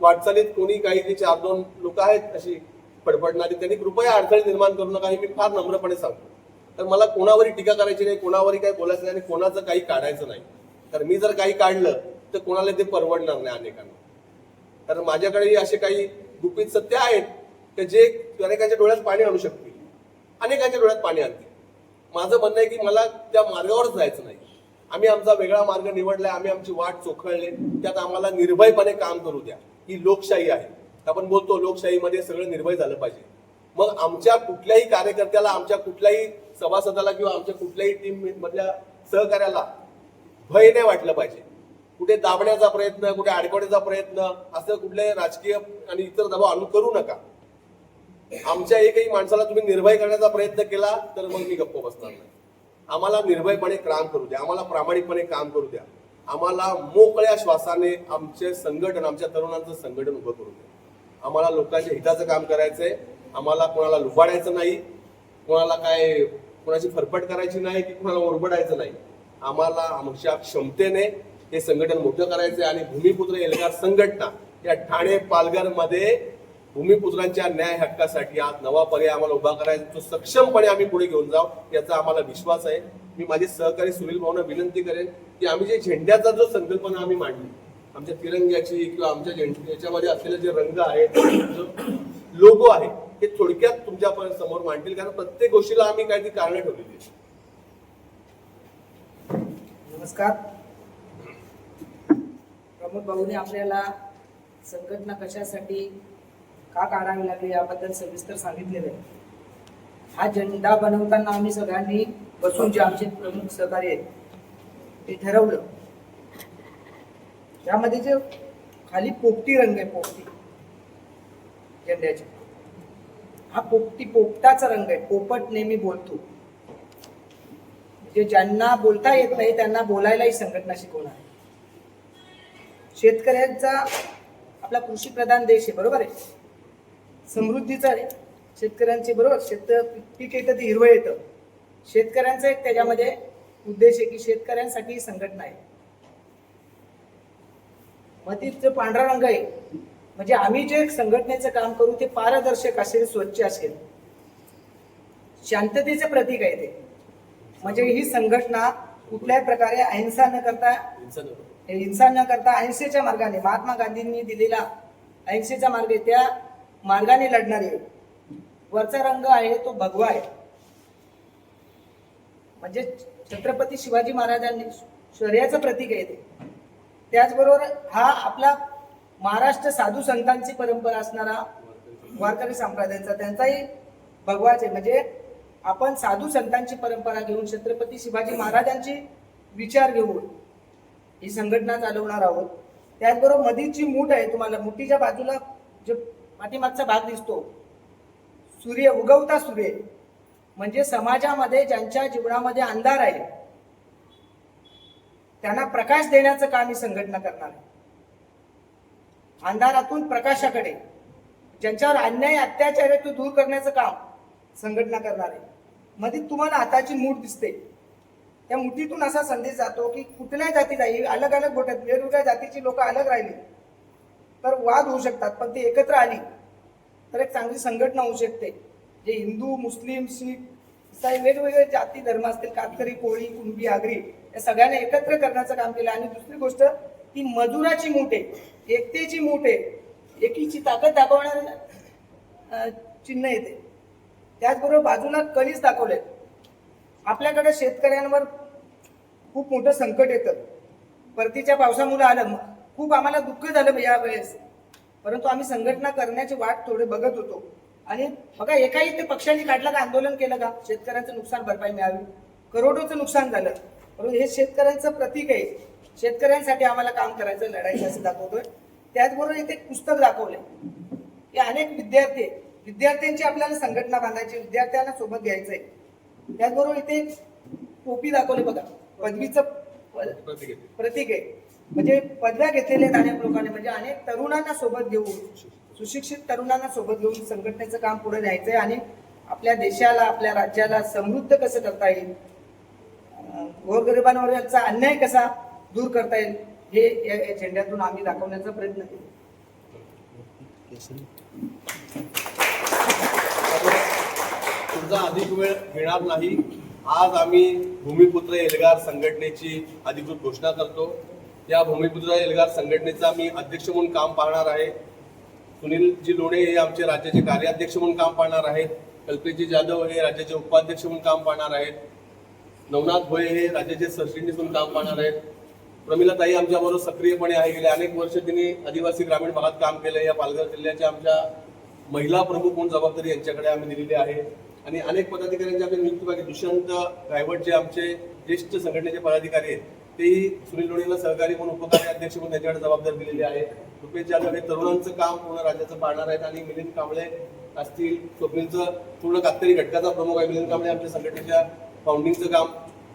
A: वाटचालीत कोणी काही जे 4-2 लोक आहेत अशी फडफडणारी, त्यांनी कृपया अडथळे निर्माण करू नका, हे मी फार नम्रपणे सांगतो. तर मला कोणावरही टीका करायची नाही, कोणावरही काही बोलायचं नाही आणि कोणाचं काही काढायचं नाही. कारण मी जर काही काढलं तर कोणाला ते परवडणार नाही अनेकांना. कारण माझ्याकडेही असे काही गुपित सत्य आहेत की जे अनेकांच्या डोळ्यात पाणी आणू शकतील, अनेकांच्या डोळ्यात पाणी आणतील. माझं म्हणणं आहे की मला त्या मार्गावरच जायचं नाही. आम्ही आमचा वेगळा मार्ग निवडलाय, आम्ही आमची वाट चोखळली, त्यात आम्हाला निर्भयपणे काम करू द्या. ही लोकशाही आहे. आपण बोलतो लोकशाहीमध्ये सगळं निर्भय झालं पाहिजे. मग आमच्या कुठल्याही कार्यकर्त्याला, आमच्या कुठल्याही सभासदाला किंवा आमच्या कुठल्याही टीम मधल्या सहकार्याला भय नाही वाटलं पाहिजे. कुठे दाबण्याचा प्रयत्न, कुठे अडकवण्याचा प्रयत्न, असं कुठले राजकीय आणि इतर दबाव आणून करू नका. आमच्या एकही माणसाला तुम्ही निर्भय करण्याचा प्रयत्न केला तर मग मी गप्प बसणार नाही. आम्हाला निर्भयपणे काम करू द्या, आम्हाला प्रामाणिकपणे काम करू द्या, आम्हाला मोकळ्या श्वासाने आमचे संघटन, आमच्या तरुणांचं संघटन उभं करू द्या. आम्हाला लोकांच्या हिताचं काम करायचंय. आम्हाला कोणाला लुबाडायचं नाही, कोणाची फरफट करायची नाही की कोणाला ओरबडायचं नाही. आम्हाला आमच्या क्षमतेने हे संघटन मोठं करायचंय आणि भूमिपुत्र एल्गार संघटना या ठाणे पालघरमध्ये भूमिपुत्रांच्या न्याय हक्कासाठी आज नवा पर्याय आम्हाला उभा करायचा, तो सक्षमपणे आम्ही पुढे घेऊन जाऊ याचा आम्हाला विश्वास आहे. मी माझे सहकारी सुनील भाऊंना विनंती करेन की आम्ही जे झेंड्याचा जो संकल्पना आम्ही मांडली, आमच्या तिरंग्याची किंवा आमच्या याच्यामध्ये असलेले जे रंग आहेत, जो लोगो आहे, हे थोडक्यात तुमच्या समोर मांडतील. कारण प्रत्येक गोष्टीला आम्ही काहीतरी कारण ठेवलेली आहे.
C: नमस्कार. प्रमोद भाऊने आपल्याला संघटना कशासाठी का काढावी लागली याबद्दल सविस्तर सांगितलेलं आहे. हा झेंडा बनवताना आम्ही सगळ्यांनी बसून, जे आमचे प्रमुख सहकारी आहेत, ते ठरवलं. यामध्ये जे खाली पोपटी रंग आहे, पोपटी झेंड्याची, हा पोपटाचा रंग आहे. पोपट नेहमी बोलतो, म्हणजे ज्यांना बोलता येत नाही त्यांना बोलायलाही संघटना शिकवणार. शेतकऱ्यांचा, आपला कृषी प्रधान देश आहे, बरोबर आहे, समृद्धीचा आहे शेतकऱ्यांचे, बरोबर. पीक येतं ते हिरवं येतं. शेतकऱ्यांचा एक त्याच्यामध्ये उद्देश आहे की शेतकऱ्यांसाठी संघटना आहे. मध्ये जो पांढरा रंग आहे म्हणजे आम्ही जे संघटनेचं काम करू ते पारदर्शक असेल, स्वच्छ असेल, शांततेचे प्रतीक आहे ते. म्हणजे ही संघटना कुठल्याही प्रकारे अहिंसा न करता अहिंसेच्या मार्गाने, महात्मा गांधींनी दिलेला अहिंसेचा मार्ग आहे त्या मार्गाने लढणारी आहे. वरचा रंग आहे तो भगवा आहे, म्हणजे छत्रपती शिवाजी महाराजांनी शौर्याचं प्रतीक आहे ते. त्याचबरोबर हा आपला महाराष्ट्र साधू संतांची परंपरा असणारा वारकरी संप्रदायाचा, त्यांचाही भगवाच आहे. म्हणजे आपण साधू संतांची परंपरा घेऊन, छत्रपती शिवाजी महाराजांची विचार घेऊन ही संघटना चालवणार आहोत. त्याचबरोबर मधीची मूठ आहे, तुम्हाला मुठीच्या बाजूला जो पाठीमागचा भाग दिसतो, सूर्य, उगवता सूर्य, म्हणजे समाजामध्ये ज्यांच्या जीवनामध्ये अंधार आहे त्यांना प्रकाश देण्याचं काम ही संघटना करणार आहे. अंधारातून प्रकाशाकडे, ज्यांच्यावर अन्याय अत्याचार आहे तो दूर करण्याचं काम संघटना करणार आहे. मध्ये तुम्हाला हाताची मूठ दिसते, त्या मुठीतून असा संदेश जातो की कुठल्या जाती जाईल अलग अलग गोट्यात वेगवेगळ्या जातीची लोक अलग राहिली तर वाद होऊ शकतात, पण ती एकत्र आली तर एक चांगली संघटना होऊ शकते. जे हिंदू, मुस्लिम, शीख, इसाई वेगवेगळे जाती धर्म असतील, कातकरी, कोळी, कुणबी, आगरी या सगळ्यांना एकत्र करण्याचं काम केलं. आणि दुसरी गोष्ट ती मजुराची मूठ आहे, एकतेची मूठ आहे, एकीची ताकद दाखवणारे चिन्ह येते. त्याचबरोबर बाजूला कणीस दाखवले. आपल्याकडे शेतकऱ्यांवर खूप मोठं संकट येतं. परतीच्या पावसामुळे आलं, खूप आम्हाला दुःख झालं यावेळेस, परंतु आम्ही संघटना करण्याची वाट थोडे बघत होतो. आणि बघा एकाही ते पक्षांनी काढलं का, आंदोलन केलं का, शेतकऱ्यांचं नुकसान भरपाई मिळावी, करोडोचं नुकसान झालं. परंतु हे शेतकऱ्यांचं प्रतीक आहे. शेतकऱ्यांसाठी आम्हाला काम करायचं, लढायचं असं दाखवतोय. त्याचबरोबर इथे एक पुस्तक दाखवलंय की अनेक विद्यार्थ्यांची आपल्याला संघटना बांधायची, विद्यार्थ्यांना सोबत घ्यायचंय. त्याचबरोबर इथे एक टोपी दाखवली बघा, पदवीचं प्रतीक आहे. म्हणजे पदव्या घेतलेल्या आहेत अनेक लोकांनी, म्हणजे अनेक तरुणांना सोबत घेऊन, सुशिक्षित तरुणांना सोबत घेऊन संघटनेचं काम पुढे न्यायचंय आणि आपल्या देशाला, आपल्या राज्याला समृद्ध कसं करता येईल, गोरगरिबांवरचा अन्याय कसा दूर करता येईल, हे या झेंड्यातून आम्ही दाखवण्याचा प्रयत्न केला.
A: तुमचा अधिक वेळ घेणार नाही. आज आम्ही भूमिपुत्र एल्गार संघटनेची अधिकृत घोषणा करतो. या भूमिपुत्र एल्गार संघटनेचा मी अध्यक्ष म्हणून काम पाहणार आहे. सुनीलजी लोणे हे आमचे राज्याचे कार्याध्यक्ष म्हणून काम पाहणार आहेत. कल्पेशजी जाधव हे राज्याचे उपाध्यक्ष म्हणून काम पाहणार आहेत. नवनाथ भोये हे राज्याचे सरचिटणीस म्हणून काम पाहणार आहेत. प्रमिलाताई आमच्याबरोबर सक्रियपणे आहे. गेले अनेक वर्ष त्यांनी आदिवासी ग्रामीण भागात काम केलं. या पालघर जिल्ह्याच्या आमच्या महिला प्रमुख म्हणून जबाबदारी यांच्याकडे आम्ही दिलेली आहे. आणि अनेक पदाधिकाऱ्यांची आपली नियुक्ती पाहिजे. दुष्यंत गायवट जे आमचे ज्येष्ठ संघटनेचे पदाधिकारी आहेत तेही सुनील लोणेला सहकारी म्हणून उपकार्याध्यक्ष म्हणून त्यांच्याकडे जबाबदारी दिलेली आहे. रुपेश जाधव हे तरुणांचं काम पूर्ण राज्याचं पाहणार आहेत. आणि मिलिंद कांबळे असतील, स्वप्नीलचं पूर्ण कातकरी घटकाचा प्रमुख आहे. मिलिंद कांबळे आमच्या संघटनेच्या फाउंडिंगचं काम,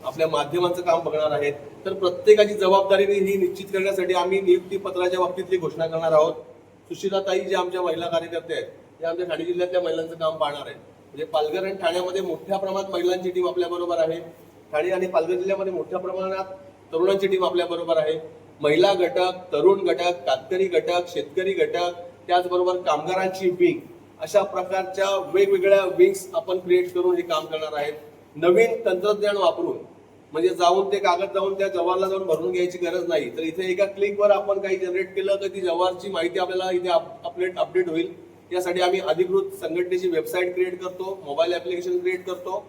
A: आपल्या माध्यमांचं काम बघणार आहेत. तर प्रत्येकाची जबाबदारी ही निश्चित करण्यासाठी आम्ही नियुक्ती पत्राच्या बाबतीतली घोषणा करणार आहोत. सुशीलाताई जे आमच्या महिला कार्यकर्ते आहेत ते आमच्या ठाणे जिल्ह्यातल्या महिलांचं काम पाहणार आहेत. म्हणजे पालघर आणि ठाण्यामध्ये मोठ्या प्रमाणात महिलांची टीम आपल्या बरोबर आहे. ठाणे आणि पालघर जिल्ह्यामध्ये मोठ्या प्रमाणात तरुणांची टीम आपल्या बरोबर आहे. महिला घटक, तरुण घटक, कातकरी घटक, शेतकरी घटक, त्याचबरोबर कामगारांची विंग, अशा प्रकारच्या वेगवेगळ्या विंग्स आपण क्रिएट करून हे काम करणार आहेत. नवीन तंत्रज्ञान वापरून, म्हणजे जाऊन ते कागद जाऊन त्या जवाहरला जाऊन भरून घ्यायची गरज नाही, तर इथे एका क्लिकवर आपण काही जनरेट केलं तर ती जवाहरची माहिती आपल्याला इथे अपडेट होईल. यासाठी आम्ही अधिकृत संघटनेची वेबसाईट क्रिएट करतो, मोबाईल ऍप्लिकेशन क्रिएट करतो.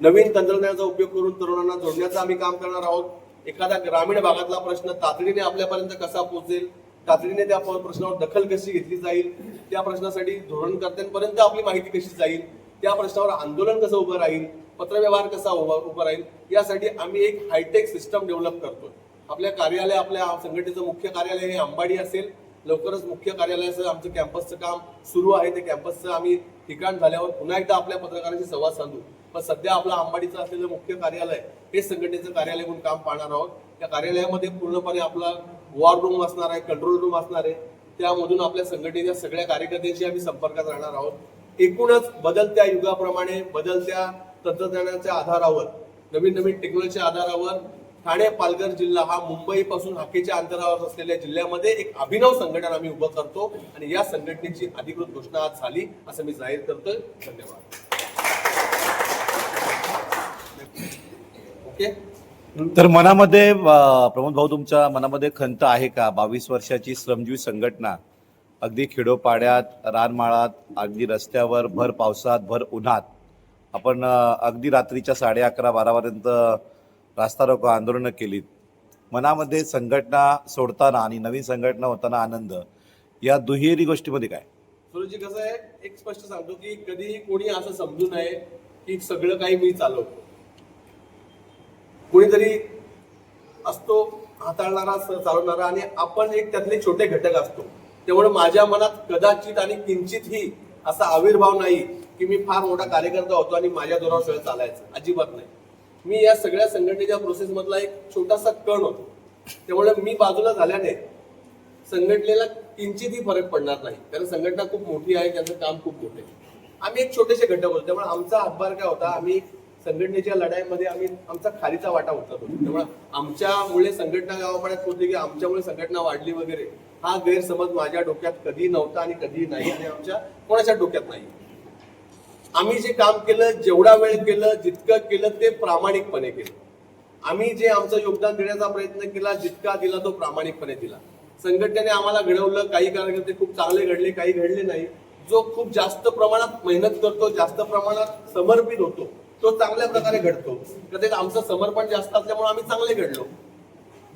A: नवीन तंत्रज्ञानाचा उपयोग करून तरुणांना जोडण्याचं आम्ही काम करणार आहोत. एखादा ग्रामीण भागातला प्रश्न तातडीने आपल्यापर्यंत कसा पोहोचेल, तातडीने त्या प्रश्नावर दखल कशी घेतली जाईल, त्या प्रश्नासाठी धोरणकर्त्यांपर्यंत आपली माहिती कशी जाईल, त्या प्रश्नावर आंदोलन कसं उभं राहील, पत्रव्यवहार कसा उभा राहील, यासाठी आम्ही एक हायटेक सिस्टम डेव्हलप करतोय. आपल्या कार्यालय, आपल्या संघटनेचं मुख्य कार्यालय हे अंबाडी असेल. लवकरच मुख्य कार्यालयाचं आमचं कॅम्पसचं काम सुरू आहे. ते कॅम्पसचं आम्ही ठिकाण झाल्यावर पुन्हा एकदा आपल्या पत्रकारांशी संवाद साधू. पण सध्या आपलं अंबाडीचं असलेलं मुख्य कार्यालय हे संघटनेचं कार्यालय म्हणून काम पाहणार आहोत. त्या कार्यालयामध्ये पूर्णपणे आपला वॉर रूम असणार आहे, कंट्रोल रूम असणार आहे. त्यामधून आपल्या संघटनेच्या सगळ्या कार्यकर्त्यांशी आम्ही संपर्कात राहणार आहोत. एकूणच बदलत्या युगाप्रमाणे, बदलत्या तंत्रज्ञानाच्या आधारावर, नवीन टेक्नॉलॉजीच्या आधारावर ठाणे पालघर जिल्हा हा मुंबईपासून हाकेच्या अंतरावर असलेल्या जिल्ह्यामध्ये एक अभिनव संघटन आम्ही उभं करतो. आणि या संघटनेची अधिकृत घोषणा आज झाली असं मी जाहीर करतोय. धन्यवाद. ओके.
D: तर मनामध्ये प्रमोद भाऊ, तुमच्या मनामध्ये खंत आहे का? 22 वर्षाची श्रमजीवी संघटना अगदी खेडोपाड्यात, रानमाळात, अगदी रस्त्यावर, भर पावसात, भर उन्हात आपण अगदी रात्रीच्या 11:30-12 पर्यंत रास्ता रोको आंदोलनं केलीत. मनामध्ये संघटना सोडताना आणि नवीन संघटना होताना आनंद, या दुहेरी गोष्टीमध्ये काय?
A: सुरजी, कसं आहे, एक स्पष्ट सांगतो की कधीही कोणी असं समजू नये की सगळं काही मी चालवतो. कोणीतरी असतो हाताळणारा, चालवणारा, आणि आपण एक त्यातले छोटे घटक असतो. त्यामुळे माझ्या मनात कदाचित आणि किंचितही असा आविर्भाव नाही की मी फार मोठा कार्यकर्ता होतो आणि माझ्या जोरावर सगळं चालायचं. अजिबात नाही. मी या सगळ्या संघटनेच्या प्रोसेस मधला एक छोटासा कण होतो. त्यामुळे मी बाजूला झाल्याने संघटनेला किंचितही फरक पडणार नाही. कारण संघटना खूप मोठी आहे, त्यांचं काम खूप मोठं आहे. आम्ही एक छोटेसे घटक होतो. त्यामुळे आमचा हातभार काय होता, आम्ही संघटनेच्या लढाईमध्ये आम्ही आमचा खालीचा वाटा उचलत होतो. त्यामुळे आमच्यामुळे संघटना गावापाड्यात होती की आमच्यामुळे संघटना वाढली वगैरे हा गैरसमज माझ्या डोक्यात कधी नव्हता आणि कधी नाही आणि आमच्या कोणाच्या डोक्यात नाही. आम्ही जे काम केलं, जेवढा वेळ केलं, जितकं केलं ते प्रामाणिकपणे केलं. आम्ही जे आमचं योगदान देण्याचा प्रयत्न केला, जितका दिला तो प्रामाणिकपणे दिला. संघटनेने आम्हाला घडवलं, काही कार्यकर्ते खूप चांगले घडले, काही घडले नाही. जो खूप जास्त प्रमाणात मेहनत करतो, जास्त प्रमाणात समर्पित होतो, तो चांगल्या प्रकारे घडतो. कदाचित आमचं समर्पण जास्त असल्यामुळे आम्ही चांगले घडलो.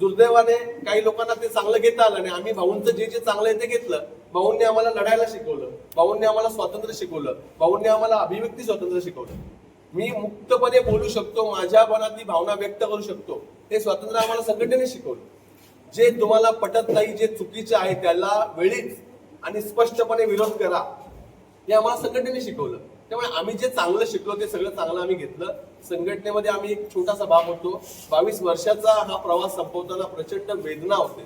A: दुर्दैवाने काही लोकांना ते चांगलं घेता आलं नाही. आम्ही भाऊंचं जे जे चांगलं आहे ते घेतलं. भाऊंनी आम्हाला लढायला शिकवलं, भाऊंनी आम्हाला स्वातंत्र्य शिकवलं, भाऊंनी आम्हाला अभिव्यक्ती स्वातंत्र्य शिकवलं. मी मुक्तपणे बोलू शकतो, माझ्या मनातली भावना व्यक्त करू शकतो, हे स्वातंत्र्य आम्हाला संघटनेने शिकवलं. जे तुम्हाला पटत नाही, जे चुकीचे आहे त्याला वेळीच आणि स्पष्टपणे विरोध करा, हे आम्हाला संघटनेने शिकवलं. त्यामुळे आम्ही जे चांगलं शिकलो ते सगळं चांगलं आम्ही घेतलं. संघटनेमध्ये आम्ही एक छोटासा भाग होतो. 22 वर्षाचा हा प्रवास संपवताना प्रचंड वेदना होते.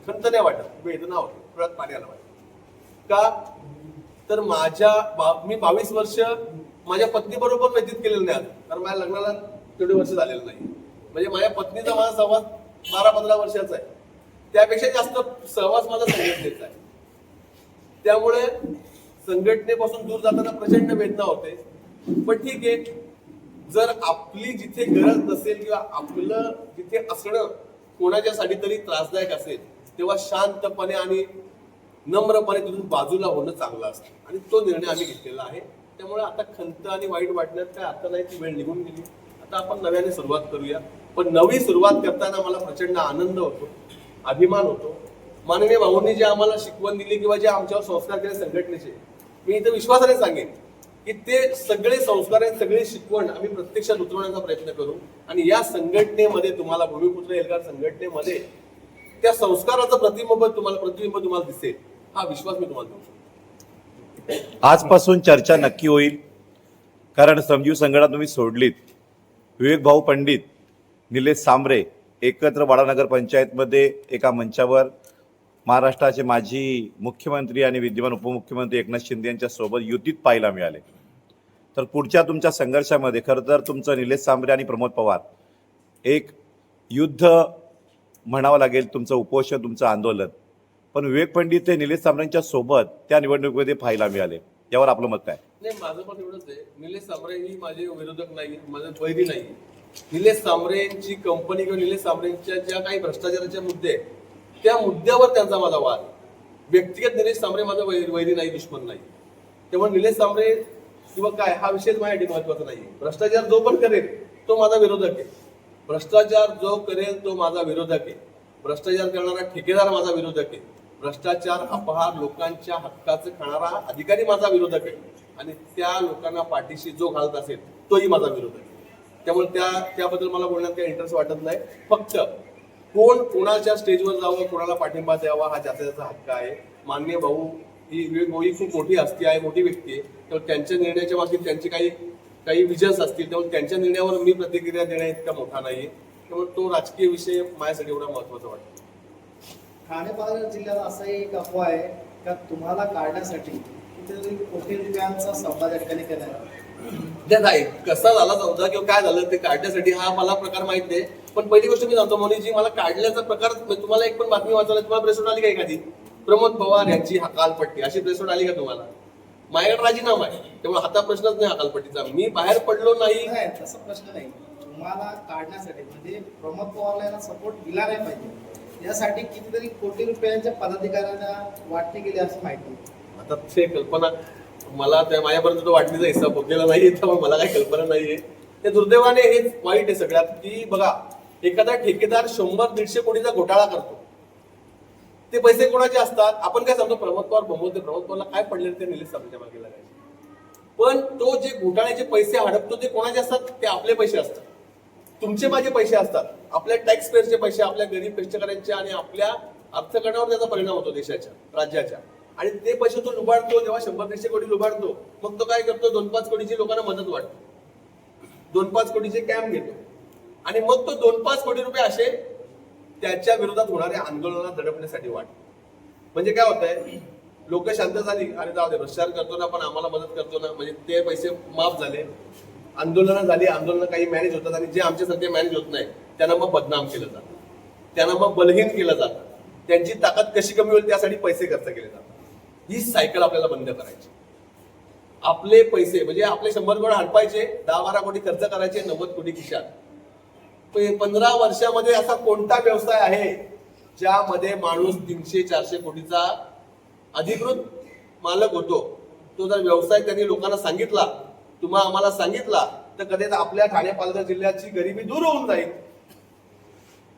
A: खंत नाही वाटत, वेदना होते, डोळ्यात पाणी आलं वाटत. का तर मी 22 वर्ष माझ्या पत्नी बरोबर व्यतीत केलेलं नाही. कारण माझ्या लग्नाला तेवढे वर्ष झालेलं नाही. म्हणजे माझ्या पत्नीचा माझा सहवास 12-15 वर्षाचा आहे. त्यापेक्षा जास्त सहवास माझा संघटनेचा आहे. त्यामुळे संघटनेपासून दूर जाताना प्रचंड वेदना होते. पण ठीक आहे, जर आपली जिथे गरज नसेल किंवा आपलं जिथे असणं कोणाच्यासाठी तरी त्रासदायक असेल, तेव्हा शांतपणे आणि नम्रपणे तिथून बाजूला होणं चांगलं असतं. आणि तो निर्णय आम्ही घेतलेला आहे. त्यामुळे आता खंत आणि वाईट वाटण्यात काय अर्थ नाही. ती वेळ निघून गेली. आता आपण नव्याने सुरुवात करूया. पण नवी सुरुवात करताना मला प्रचंड आनंद होतो, अभिमान होतो. माननीय भाऊंनी जे आम्हाला शिकवण दिली किंवा जे आमच्यावर संस्कार केले संघटनेचे, मी इथं विश्वासाने सांगेन की ते सगळे संस्कार आणि सगळी शिकवण आम्ही प्रत्यक्षात उतरवण्याचा प्रयत्न करू. आणि या संघटनेमध्ये तुम्हाला भूमिपुत्र एल्गार संघटनेमध्ये त्या संस्काराचं प्रतिबिंब तुम्हाला दिसेल, हा विश्वास मी तुम्हाला देऊ शकतो.
D: आजपासून चर्चा नक्की होईल, कारण श्रमजीव संघटना तुम्ही सोडलीत. विवेक भाऊ पंडित, निलेश सांबरे एकत्र वाडा नगर पंचायतमध्ये एका मंचावर महाराष्ट्राचे माजी मुख्यमंत्री आणि विद्यमान उपमुख्यमंत्री एकनाथ शिंदे यांच्या सोबत युतीत पाहायला मिळाले. तर पुढच्या तुमच्या संघर्षामध्ये खरं तर तुमचं निलेश सांबरे आणि प्रमोद पवार एक युद्ध म्हणावं लागेल, तुमचं उपोषण, तुमचं आंदोलन. पण विवेक पंडित हे निलेश सांबरेंच्या सोबत त्या निवडणुकीमध्ये पाहायला मिळाले. यावर आपलं मत काय?
A: नाही, माझं पण एवढंच आहे. निलेश सांबरे ही माझे विरोधक नाही, माझे वैरी नाही. निलेश सांबरेंची कंपनी किंवा निलेश सांबरेंच्या ज्या काही भ्रष्टाचाराचे मुद्दे आहेत, त्या मुद्द्यावर त्यांचा माझा वाद. व्यक्तिगत निलेश सांबरे माझा वैरी नाही, दुश्मन नाही. त्यामुळे निलेश सांबरे किंवा काय हा विषय माझ्यासाठी महत्वाचा नाही. भ्रष्टाचार जो पण करेल तो माझा विरोधक आहे. भ्रष्टाचार जो करेल तो माझा विरोधक आहे. भ्रष्टाचार करणारा ठेकेदार माझा विरोधक आहे. भ्रष्टाचार, अपहार, लोकांच्या हक्काचं खाणारा अधिकारी माझा विरोधक आहे. आणि त्या लोकांना पाठीशी जो घालत असेल तोही माझा विरोधक आहे. त्यामुळे त्याबद्दल मला बोलण्यात काही इंटरेस्ट वाटत नाही. फक्त कोण कोणाच्या स्टेजवर जावं, कोणाला पाठिंबा द्यावा हा ज्याचा हक्क आहे. माननीय भाऊ ही विवेक भाऊ ही खूप मोठी हस्ती आहे, मोठी व्यक्ती आहे. त्यामुळे त्यांच्या निर्णयाच्या बाबतीत त्यांचे काही विजन्स असतील, त्यामुळे त्यांच्या निर्णयावर मी प्रतिक्रिया देण्या इतका मोठा नाहीये. त्यामुळे तो राजकीय विषय माझ्यासाठी एवढा महत्वाचा वाटतो.
B: ठाणे पालघर जिल्ह्यात असा एक अफवा आहे का तुम्हाला काढण्यासाठी कितीतरी कोटी रुपयांचा सौदा त्या ठिकाणी केला
A: नाही. कसा झाला सौदा किंवा काय झालं ते काढण्यासाठी हा मला प्रकार माहित नाही. पण पहिली गोष्ट मी सांगतो, मोनीजी, मला काढल्याचा प्रकार तुम्हाला एक पण बातमी वाचायला तुम्हाला प्रेसोट आली का एखादी? प्रमोद पवार यांची हकालपट्टी अशी प्रेसोट आली का तुम्हाला? माझ्याकडे राजीनामा आहे, त्यामुळे आता प्रश्नच नाही हकालपट्टीचा. मी बाहेर पडलो नाही.
B: तसा प्रश्न नाही. तुम्हाला काढण्यासाठी म्हणजे प्रमोद पवारला सपोर्ट दिला नाही पाहिजे यासाठी कितीतरी कोटी रुपयांच्या पदाधिकाऱ्यांना वाटणी केली असं माहिती.
A: आता ते कल्पना मला माझ्यापर्यंत वाटणीचा हिस्सा पोहोचलेला नाहीये, त्यामुळे मला काही कल्पना नाहीये. ते दुर्दैवाने हेच वाईट आहे सगळ्यात की बघा, एखादा ठेकेदार 100-150 कोटीचा घोटाळा करतो. ते पैसे कोणाचे असतात? आपण काय सांगतो, प्रमोद पवार प्रमोद पवारला काय पडले ते निलेश सांबरेच्या मागे लागायचे. पण तो जे घोटाळ्याचे पैसे हडपतो ते कोणाचे असतात? ते आपले पैसे असतात, तुमचे माझे पैसे असतात, आपल्या टॅक्स पेअरचे पैसे, आपल्या गरीब कष्टकऱ्यांचे आणि आपल्या अर्थकारणावर त्याचा परिणाम होतो देशाच्या, राज्याच्या. आणि ते पैसे तो लुबाडतो. जेव्हा 100-150 कोटी लुबाडतो, मग तो काय करतो? 2-5 कोटीची लोकांना मदत वाटतो, 2-5 कोटीचे कॅम्प घेतो आणि मग तो 2-5 कोटी रुपये असे त्याच्या विरोधात होणाऱ्या आंदोलनाला दडपण्यासाठी वाटतो. म्हणजे काय होत आहे, लोक शांत झाली, अरे जाऊ दे, भ्रष्टाचार करतो ना पण आम्हाला मदत करतो ना, म्हणजे ते पैसे माफ झाले. आंदोलनं झाली, आंदोलनं काही मॅनेज होतात आणि जे आमच्यासारखे मॅनेज होत नाही त्यांना मग बदनाम केलं जातं, त्यांना मग बलहीन केलं जातं, त्यांची ताकद कशी कमी होईल त्यासाठी पैसे खर्च केले जातात. ही सायकल आपल्याला बंद करायची. आपले पैसे म्हणजे आपले 100 कोटी हडपायचे, 10-12 कोटी खर्च करायचे, 90 कोटी खिशात. 15 वर्षामध्ये असा कोणता व्यवसाय आहे ज्यामध्ये माणूस 300-400 कोटीचा अधिकृत मालक होतो? तो जर व्यवसाय त्यांनी लोकांना सांगितला, आम्हाला सांगितला, तर कदाचित आपल्या ठाणे पालघर जिल्ह्याची गरिबी दूर होऊन जाईल.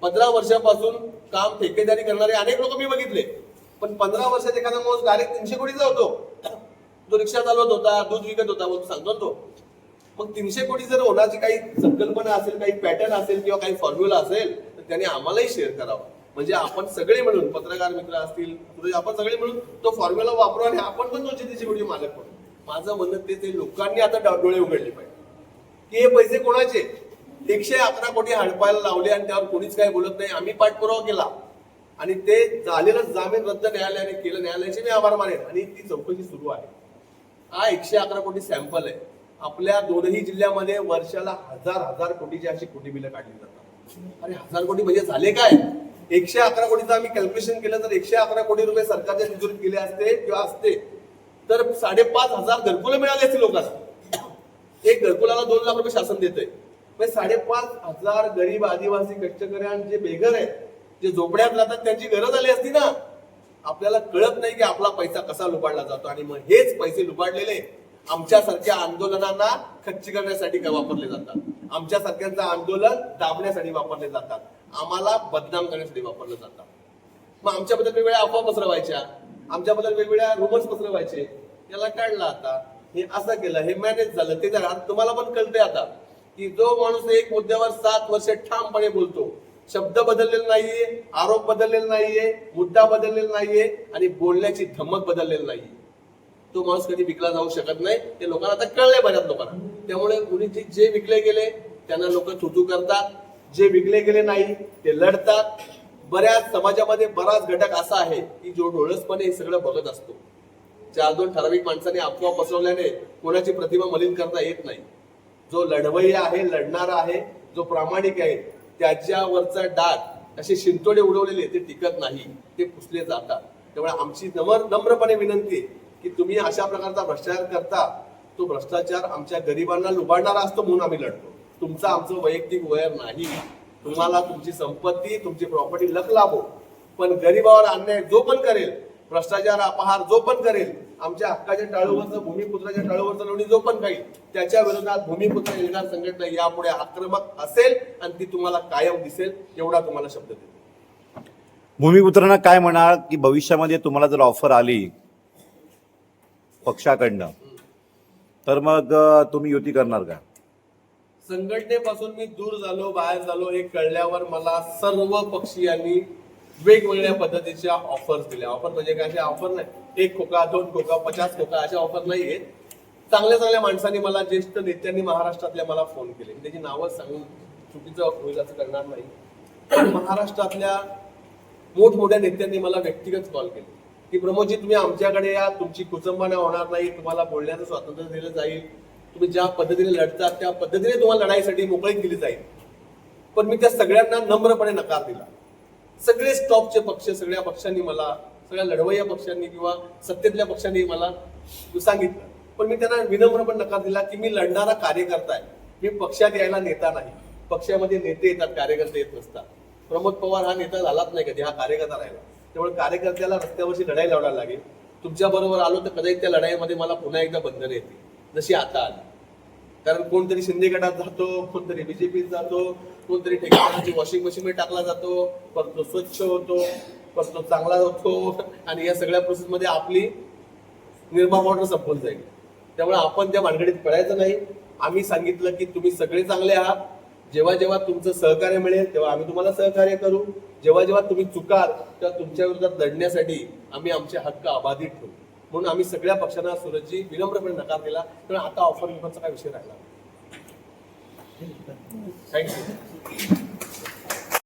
A: 15 वर्षापासून काम ठेकेदारी करणारे अनेक लोक मी बघितले, पण 15 वर्षात एखादा माणूस डायरेक्ट 300 कोटीचा होतो. तो रिक्षा चालवत होता, दूध विकत होता, मग सांगतो तो. मग 300 कोटी जर होण्याची काही संकल्पना असेल, काही पॅटर्न असेल किंवा काही फॉर्म्युला असेल तर त्याने आम्हालाही शेअर करावा. म्हणजे आपण सगळे मिळून, पत्रकार मित्र असतील, आपण सगळे मिळून तो फॉर्म्युला वापरू आणि आपण पण 200-300 कोटी मालक म्हणू. माझं म्हणणं ते लोकांनी आता डोळे उघडले पाहिजे की हे पैसे कोणाचे. 111 कोटी हडपायला लावले आणि त्यावर कोणीच काही बोलत नाही. आम्ही पाठपुरावा केला आणि ते झालेलं जामीन रद्द न्यायालयाने केलं. न्यायालयाचे मी आभार मानेन आणि ती चौकशी सुरू आहे. हा 111 कोटी सॅम्पल आहे. आपल्या 2ही जिल्ह्यामध्ये वर्षाला हजार कोटीची अशी खोटी बिलं काढली जातात. अरे 1000 कोटी म्हणजे झाले काय? 111 कोटीचं आम्ही कॅल्क्युलेशन केलं तर 111 कोटी रुपये सरकारच्या तिजोरीत गेले असते किंवा असते तर 5,500 घरकुलं मिळाली असती लोकांना. एक घरकुलाला 2 लाख रुपये शासन देतंय. 5,500 गरीब आदिवासी कष्टकरी आणि जे बेघर आहेत, जे झोपड्यात राहतात, त्यांची गरज आली असती ना. आपल्याला कळत नाही की आपला पैसा कसा लुबाडला जातो आणि मग हेच पैसे लुबाडलेले आमच्यासारख्या आंदोलनांना खच्ची करण्यासाठी वापरले जातात. आमच्यासारख्यांचं आंदोलन दाबण्यासाठी वापरले जातात. आम्हाला बदनाम करण्यासाठी वापरले जातात. मग आमच्याबद्दल वेगवेगळ्या अफवा पसरवायच्या, आमच्याबद्दल वेगवेगळ्या रुमर्स पसरवायचे. याला काढलं आता, हे असं केलं, हे मॅनेज झालं, ते झालं. तुम्हाला पण कळतंय आता की जो माणूस एक मुद्द्यावर 7 वर्ष ठामपणे बोलतो, शब्द बदललेला नाहीये, आरोप बदललेला नाहीये, मुद्दा बदललेला नाहीये आणि बोलण्याची धमक बदललेली नाहीये, तो माणूस कधी विकला जाऊ शकत नाही. ते लोकांना आता कळलंय, बऱ्याच लोकांना. त्यामुळे कुणी जे विकले गेले त्यांना लोक थुतू करतात, जे विकले गेले नाही ते लढतात. बऱ्याच समाजामध्ये बराच घटक असा आहे की जो डोळसपणे हे सगळं बघत असतो. 4-2 ठराविक माणसांनी अफवा पसरवल्याने कोणाची प्रतिमा मलिन करता येत नाही. जो लढवय्या आहे, लढणारा आहे, जो प्रामाणिक आहे, त्याच्यावरचा डाग असे शिंतोडे उडवलेले ते टिकत नाही, ते पुसले जातात. त्यामुळे आमची नम्रपणे विनंती आहे की तुम्ही अशा प्रकारचा भ्रष्टाचार करता, तो भ्रष्टाचार आमच्या गरिबांना लुबाडणारा असतो म्हणून आम्ही लढतो. तुमचं आमचं वैयक्तिक वैर नाही. तुम्हाला तुमची संपत्ती, तुमची प्रॉपर्टी लख लाभो, पण गरिबावर अन्याय जो पण करेल, भ्रष्टाचार अपहार जो पण करेल, आमच्या हक्काच्या टाळूवरचं, भूमिपुत्राच्या टाळूवरचं लोणी जो पण काही, त्याच्या विरोधात भूमिपुत्र एल्गार संघटना यापुढे आक्रमक असेल आणि ती तुम्हाला कायम दिसेल, एवढा तुम्हाला शब्द देतो.
D: भूमिपुत्रांना काय म्हणाल की भविष्यामध्ये तुम्हाला जर ऑफर आली पक्षाकडनं तर मग तुम्ही युती करणार का?
A: संघटनेपासून मी दूर झालो, बाहेर झालो हे कळल्यावर मला सर्व पक्षीयांनी वेगवेगळ्या पद्धतीच्या ऑफर्स दिल्या. ऑफर म्हणजे काय? अशा ऑफर नाही 1 खोका, 2 खोका, 50 खोका अशा ऑफर नाही आहेत. चांगल्या माणसांनी मला, ज्येष्ठ नेत्यांनी महाराष्ट्रातल्या मला फोन केले. त्याची नावं सांगून चुकीचं होईल असं करणार नाही, पण महाराष्ट्रातल्या मोठमोठ्या नेत्यांनी मला व्यक्तिगत कॉल केले की प्रमोदजी तुम्ही आमच्याकडे या, तुमची कुचंबना होणार नाही, तुम्हाला बोलण्याचं स्वातंत्र्य दिलं जाईल, तुम्ही ज्या पद्धतीने लढतात त्या पद्धतीने तुम्हाला लढाईसाठी मोकळीक दिली जाईल. पण मी त्या सगळ्यांना नम्रपणे नकार दिला. सगळे स्टॉपचे पक्ष, सगळ्या पक्षांनी मला, सगळ्या लढवय्या पक्षांनी किंवा सत्तेतल्या पक्षांनी मला सांगितलं, पण मी त्यांना विनम्रपणे नकार दिला की मी लढणारा कार्यकर्ता आहे. मी पक्षात यायला नेता नाही. पक्षामध्ये नेते येतात, कार्यकर्ते येत नसतात. प्रमोद पवार हा नेता झालाच नाही कधी, हा कार्यकर्ता राहिला. त्यामुळे कार्यकर्त्याला रस्त्यावरची लढाई लढायला लागेल. तुमच्या बरोबर आलो तर कदाचित त्या लढाईमध्ये मला पुन्हा एकदा बंधने येतील जशी आता आली. कारण कोणतरी शिंदे गटात जातो, कोणतरी बीजेपीत जातो, कोणतरी ठेकेदाराची वॉशिंग मशीन मध्ये टाकला जातो, परत तो स्वच्छ होतो, परत तो चांगला होतो आणि या सगळ्या प्रोसेसमध्ये आपली निर्मा पावडर संपून जाईल. त्यामुळे आपण त्या भानगडीत पडायचं नाही. आम्ही सांगितलं की तुम्ही सगळे चांगले आहात. जेव्हा जेव्हा तुमचं सहकार्य मिळेल तेव्हा आम्ही तुम्हाला सहकार्य करू. जेव्हा जेव्हा तुम्ही चुकाल तेव्हा तुमच्या विरोधात लढण्यासाठी आम्ही आमचे हक्क अबाधित ठेवू. म्हणून आम्ही सगळ्या पक्षांना सूरजजी विनम्रपणे नकार दिला. कारण आता ऑफर विफरचा काय विषय राहिला. थँक्यू.